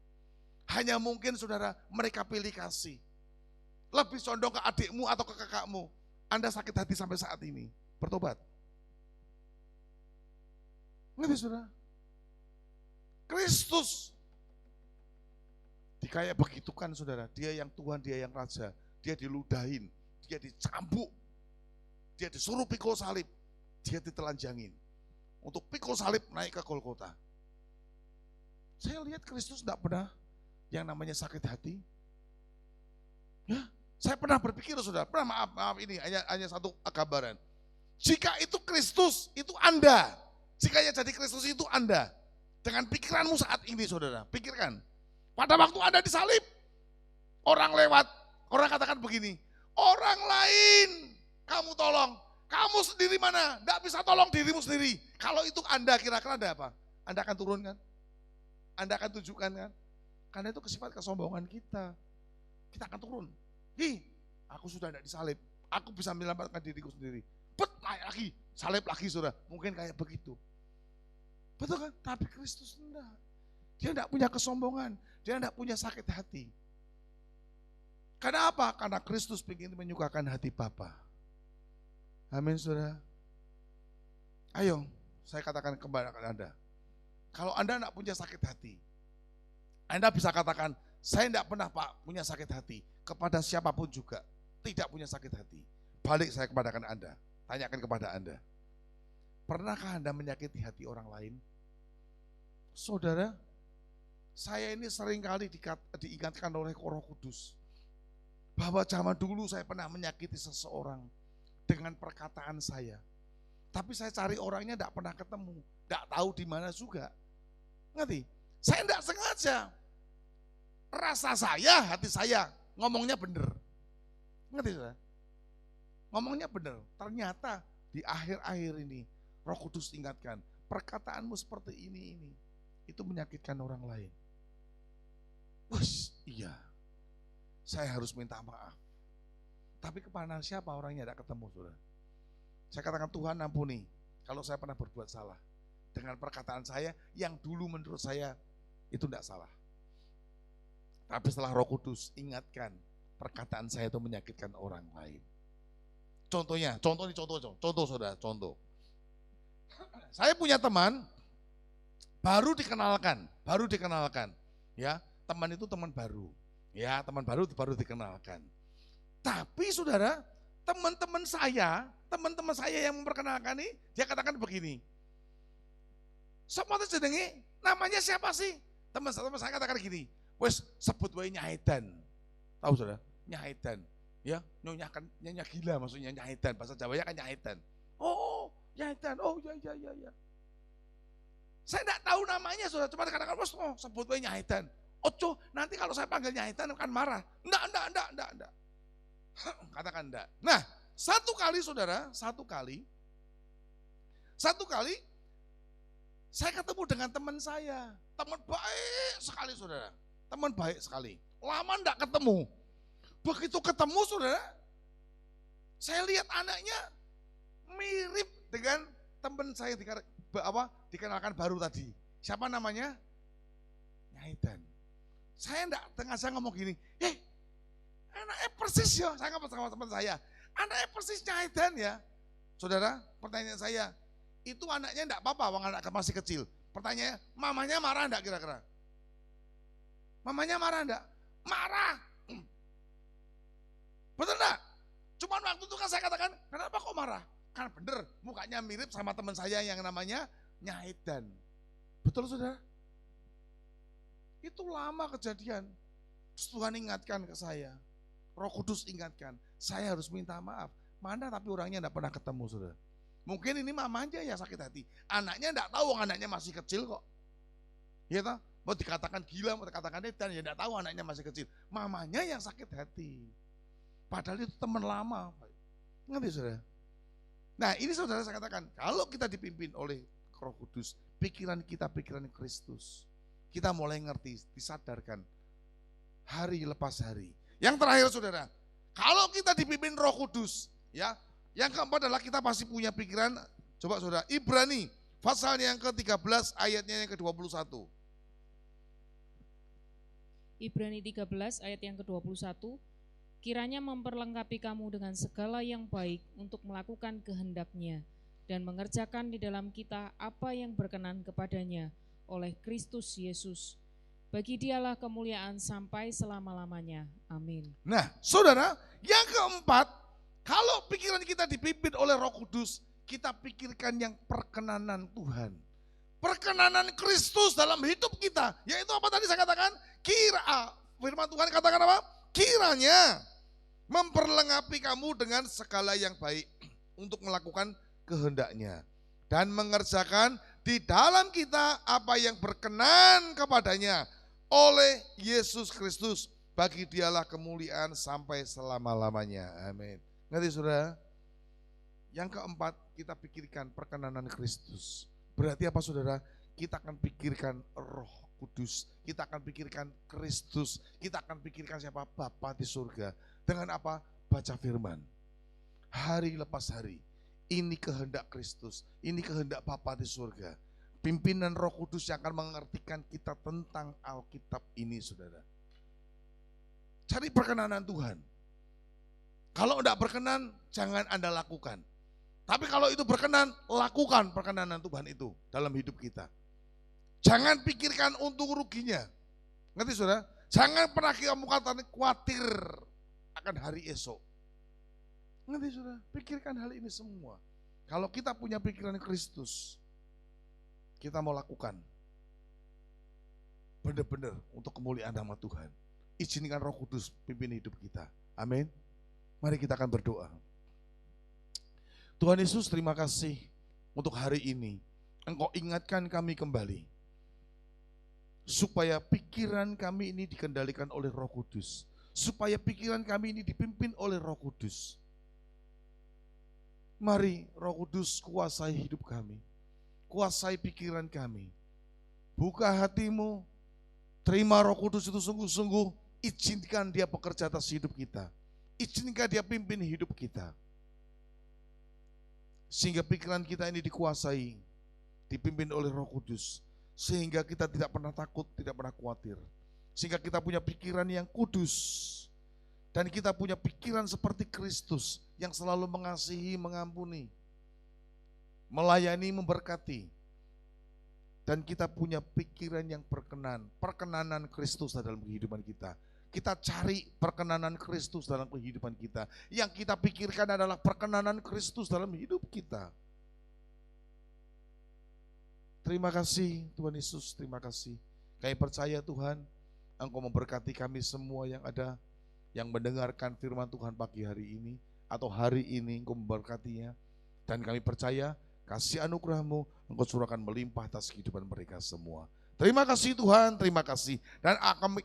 Hanya mungkin saudara mereka pilih kasih. Lebih condong ke adikmu atau ke kakakmu. Anda sakit hati sampai saat ini. Bertobat. Ngerti saudara? Kristus dikayak begitukan saudara. Dia yang Tuhan, dia yang Raja. Dia diludahin, dia dicambuk, dia disuruh pikul salib, dia ditelanjangin. Untuk pikul salib naik ke Golgota. Saya lihat Kristus tidak pernah yang namanya sakit hati. Ya, saya pernah berpikir saudara, maaf ini hanya satu gambaran. Jika itu Kristus, itu Anda. Jika yang jadi Kristus itu Anda. Dengan pikiranmu saat ini saudara, pikirkan. Pada waktu Anda disalib, orang lewat, orang katakan begini, orang lain kamu tolong, kamu sendiri mana? Tidak bisa tolong dirimu sendiri. Kalau itu Anda kira-kira ada apa? Anda akan turun kan? Anda akan tunjukkan kan? Karena itu sifat kesombongan kita. Kita akan turun. aku sudah tidak disalib, aku bisa menyelamatkan diriku sendiri. Naik lagi, salib lagi saudara. Mungkin kayak begitu. Betul kan? Tapi Kristus enggak. Dia enggak punya kesombongan, dia enggak punya sakit hati. Karena apa? Karena Kristus ingin menyukakan hati Bapa. Amin saudara. Ayo, saya katakan kepada Anda. Kalau Anda enggak punya sakit hati, Anda bisa katakan, saya enggak pernah Pak punya sakit hati. Kepada siapapun juga, tidak punya sakit hati. Balik saya kepada Anda. Tanyakan kepada Anda, pernahkah Anda menyakiti hati orang lain? Saudara, saya ini seringkali diingatkan oleh Roh Kudus bahwa zaman dulu saya pernah menyakiti seseorang dengan perkataan saya. Tapi saya cari orangnya tidak pernah ketemu, tidak tahu di mana juga. Ngerti? Saya tidak sengaja. Rasa saya, hati saya ngomongnya benar. Ngerti saudara? Ngomongnya benar, ternyata di akhir-akhir ini Roh Kudus ingatkan, perkataanmu seperti ini, itu menyakitkan orang lain. Wes, iya, saya harus minta maaf. Tapi kepada siapa orangnya tidak ketemu, saudara. Saya katakan Tuhan ampuni, kalau saya pernah berbuat salah dengan perkataan saya yang dulu menurut saya itu tidak salah. Tapi setelah Roh Kudus ingatkan, perkataan saya itu menyakitkan orang lain. Contohnya, contoh saudara, contoh. Saya punya teman, baru dikenalkan, ya, teman itu teman baru, ya, teman baru dikenalkan. Tapi saudara, teman-teman saya yang memperkenalkan ini, dia katakan begini, "Sopo jenenge, namanya siapa sih?" Teman saya katakan gini, "Wes sebut wae Nyaedan." Tahu saudara, Nyaedan. Ya, nyonya gila maksudnya Nyaedan, bahasa Jawanya kan Nyaedan. Oh, Nyaedan. Oh, ya. Saya enggak tahu namanya, saudara, cuma katakan, "Oh, sebut wae Nyaedan." Ojo, nanti kalau saya panggil Nyaedan akan marah. Enggak. Katakan enggak. Nah, satu kali saya ketemu dengan teman saya. Teman baik sekali, saudara. Teman baik sekali. Lama enggak ketemu. Begitu ketemu, saudara, saya lihat anaknya mirip dengan teman saya dikenalkan baru tadi. Siapa namanya? Nyaedan. Saya enggak sengaja ngomong gini, anaknya persis ya, saya ngomong sama teman saya, anaknya persis Nyaedan ya. Saudara, pertanyaan saya, itu anaknya enggak apa-apa, anak masih kecil. Pertanyaannya, mamanya marah enggak kira-kira? Mamanya marah enggak? Marah. Betul enggak? Cuman waktu itu kan saya katakan, kenapa kok marah? Karena bener, mukanya mirip sama teman saya yang namanya Nyaedan. Betul saudara? Itu lama kejadian. Terus Tuhan ingatkan ke saya, Roh Kudus ingatkan, saya harus minta maaf. Mana tapi orangnya enggak pernah ketemu saudara. Mungkin ini mamanya ya sakit hati. Anaknya enggak tahu, anaknya masih kecil kok. Iya toh? Mau dikatakan gila, mau dikatakan edan, ya enggak tahu anaknya masih kecil. Mamanya yang sakit hati. Padahal itu teman lama. Ngerti saudara? Nah ini saudara saya katakan, kalau kita dipimpin oleh Roh Kudus, pikiran kita pikiran Kristus. Kita mulai ngerti, disadarkan hari lepas hari. Yang terakhir saudara, kalau kita dipimpin Roh Kudus, ya, yang keempat adalah kita pasti punya pikiran, coba saudara, Ibrani, pasal yang ke-13 ayatnya yang ke-21. Ibrani 13 ayat yang ke-21, kiranya memperlengkapi kamu dengan segala yang baik untuk melakukan kehendak-Nya dan mengerjakan di dalam kita apa yang berkenan kepadanya oleh Kristus Yesus. Bagi Dialah kemuliaan sampai selama-lamanya. Amin. Nah, saudara, yang keempat, kalau pikiran kita dipimpin oleh Roh Kudus, kita pikirkan yang perkenanan Tuhan. Perkenanan Kristus dalam hidup kita, yaitu apa tadi saya katakan? Firman Tuhan katakan apa? Kiranya memperlengkapi kamu dengan segala yang baik untuk melakukan kehendak-Nya dan mengerjakan di dalam kita apa yang berkenan kepadanya oleh Yesus Kristus. Bagi Dialah kemuliaan sampai selama-lamanya. Amin. Ngerti saudara? Yang keempat, kita pikirkan perkenanan Kristus. Berarti apa saudara? Kita akan pikirkan Roh Kudus, kita akan pikirkan Kristus, kita akan pikirkan siapa? Bapa di surga. Dengan apa? baca firman. Hari lepas hari. Ini kehendak Kristus, ini kehendak Bapa di surga. Pimpinan Roh Kudus yang akan mengertikan kita tentang Alkitab ini, saudara. Cari perkenanan Tuhan. Kalau tidak berkenan, jangan Anda lakukan. Tapi kalau itu berkenan, lakukan perkenanan Tuhan itu dalam hidup kita. Jangan pikirkan untung ruginya. Ngerti saudara? Jangan pernah kamu katakan khawatir akan hari esok. Ngerti saudara? Pikirkan hal ini semua. Kalau kita punya pikiran Kristus, kita mau lakukan benar-benar untuk kemuliaan nama Tuhan. Izinkan Roh Kudus pimpin hidup kita. Amin. Mari kita akan berdoa. Tuhan Yesus, terima kasih untuk hari ini. Engkau ingatkan kami kembali. Supaya pikiran kami ini dikendalikan oleh Roh Kudus. Supaya pikiran kami ini dipimpin oleh Roh Kudus. Mari Roh Kudus kuasai hidup kami. Kuasai pikiran kami. Buka hatimu. Terima Roh Kudus itu sungguh-sungguh. Izinkan dia bekerja atas hidup kita. Izinkan dia pimpin hidup kita. Sehingga pikiran kita ini dikuasai. Dipimpin oleh Roh Kudus. Sehingga kita tidak pernah takut, tidak pernah khawatir. Sehingga kita punya pikiran yang kudus. Dan kita punya pikiran seperti Kristus yang selalu mengasihi, mengampuni, melayani, memberkati. Dan kita punya pikiran yang berkenan, perkenanan Kristus dalam kehidupan kita. Kita cari perkenanan Kristus dalam kehidupan kita. Yang kita pikirkan adalah perkenanan Kristus dalam hidup kita. Terima kasih Tuhan Yesus, terima kasih. Kami percaya Tuhan, Engkau memberkati kami semua yang ada, yang mendengarkan firman Tuhan pagi hari ini, atau hari ini Engkau memberkatinya. Dan kami percaya kasih anugerah-Mu Engkau curahkan melimpah atas kehidupan mereka semua. Terima kasih Tuhan, terima kasih. Dan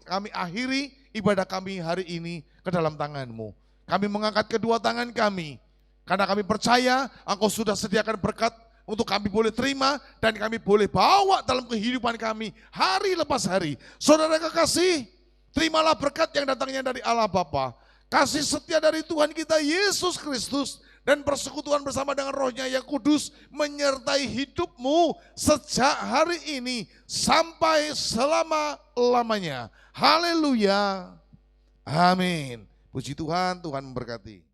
kami akhiri ibadah kami hari ini ke dalam tangan-Mu. Kami mengangkat kedua tangan kami, karena kami percaya Engkau sudah sediakan berkat untuk kami boleh terima dan kami boleh bawa dalam kehidupan kami hari lepas hari. Saudara kekasih, terimalah berkat yang datangnya dari Allah Bapa, kasih setia dari Tuhan kita Yesus Kristus, dan persekutuan bersama dengan Roh-Nya yang kudus menyertai hidupmu sejak hari ini sampai selama-lamanya. Haleluya. Amin. Puji Tuhan, Tuhan memberkati.